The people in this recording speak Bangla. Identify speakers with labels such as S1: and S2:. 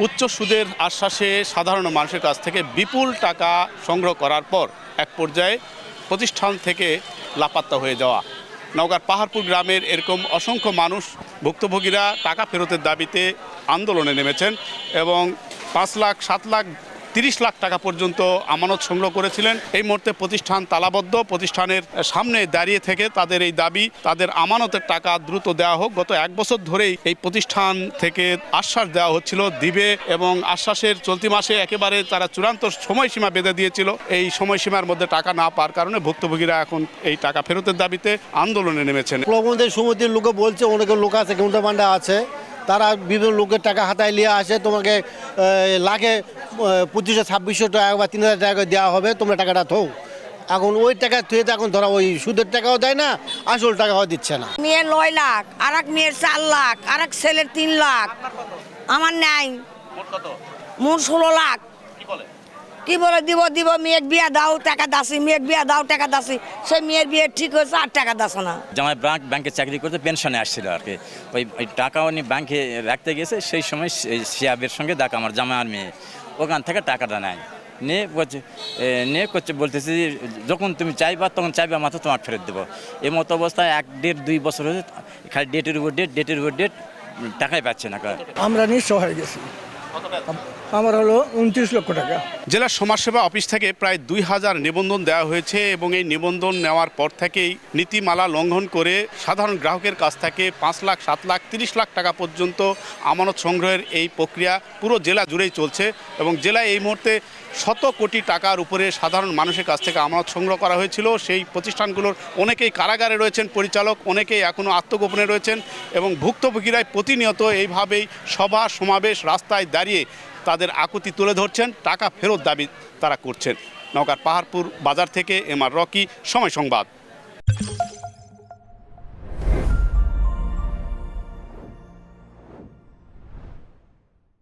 S1: উচ্চ সুদের আশ্বাসে সাধারণ মানুষের কাছ থেকে বিপুল টাকা সংগ্রহ করার পর এক পর্যায়ে প্রতিষ্ঠান থেকে লাপাত্তা হয়ে যাওয়া। নওগাঁর পাহাড়পুর গ্রামের এরকম অসংখ্য মানুষ ভুক্তভোগীরা টাকা ফেরতের দাবিতে আন্দোলনে নেমেছেন এবং 5 লাখ 7 লাখ 30 লাখ টাকা পর্যন্ত আমানত সংগ্রহ করেছিলেন। এই মুহূর্তে প্রতিষ্ঠান তালাবদ্ধ। প্রতিষ্ঠানের সামনে দাঁড়িয়ে থেকে তাদের এই দাবি, তাদের আমানতের টাকা দ্রুত দেওয়া হোক। গত 1 বছর ধরেই এই প্রতিষ্ঠান থেকে আশ্বাস দেওয়া হচ্ছিল দিবে এবং আশ্বাসের চলতি মাসে একেবারে তারা চূড়ান্ত সময়সীমা বেঁধে দিয়েছিল। এই সময়সীমার মধ্যে টাকা না পাওয়ার কারণে ভুক্তভোগীরা এখন এই টাকা ফেরতের দাবিতে আন্দোলনে নেমেছেন।
S2: সমিতির লোকে বলছে, অনেকের লোক আছে, গুন্ডাপান্ডা আছে, তারা বিভিন্ন লোকের টাকা হাতায় নিয়ে আসে, তোমাকে লাখে 2500-2600 টাকা বা 3000 টাকা দেওয়া হবে, তোমরা টাকাটা থো। এখন ওই টাকা থুয়ে এখন ধরা ওই সুদের টাকাও দেয় না, আসল টাকাও দিচ্ছে না।
S3: মেয়ের 9 লাখ, আর এক মেয়ের 4 লাখ, আর এক ছেলের 3 লাখ, আমার নাই মোট 16 লাখ। কি বলে দিব মেয়ের বিয়া দাও টাকা দাসি, মেয়ের বিয়া দাও টাকা দাসি, সেই মেয়ের বিয়ে ঠিক হয়েছে আর টাকা দাস না।
S4: জামাই ব্যাংকে চাকরি করতে পেনশনে আসছিল আর কি, ওই টাকা উনি ব্যাংকে রাখতে গেছে। সেই সময় শিয়াবের সঙ্গে দেখা আমার জামাই আর মেয়ে ওখান থেকে টাকাটা নেয় নিয়ে করছে, বলতেছি যখন তুমি চাইবা তখন চাইবা মাত্র তোমার ফেরত দেবো। এই মতো অবস্থায় 1-1.5-2 বছর হয়েছে, খালি ডেটের উপর ডেট টাকাই পাচ্ছে না।
S5: আমরা নিঃস্ব হয়ে গেছি। আমার হলো 29 লক্ষ টাকা।
S1: জেলা সমাজসেবা অফিস থেকে প্রায় 2000 নিবন্ধন দেওয়া হয়েছে এবং এই নিবন্ধন নেওয়ার পর থেকেই নীতিমালা লঙ্ঘন করে সাধারণ গ্রাহকের কাছ থেকে 5 লাখ 7 লাখ 30 লাখ টাকা পর্যন্ত আমানত সংগ্রহের এই প্রক্রিয়া পুরো জেলা জুড়েই চলছে এবং জেলায় এই মুহূর্তে শত কোটি টাকার উপরে সাধারণ মানুষের কাছ থেকে আমানত সংগ্রহ করা হয়েছিল। সেই প্রতিষ্ঠানগুলোর অনেকেই কারাগারে রয়েছেন পরিচালক, অনেকেই এখনও আত্মগোপনে রয়েছেন এবং ভুক্তভোগীরাই প্রতিনিয়ত এইভাবেই সভা সমাবেশ রাস্তায় দাঁড়িয়ে তাদের আকুতি তুলে ধরছেন, টাকা ফেরত দাবি তারা করছেন। নওগাঁর পাহাড়পুর বাজার থেকে এম আর রকি, সময় সংবাদ।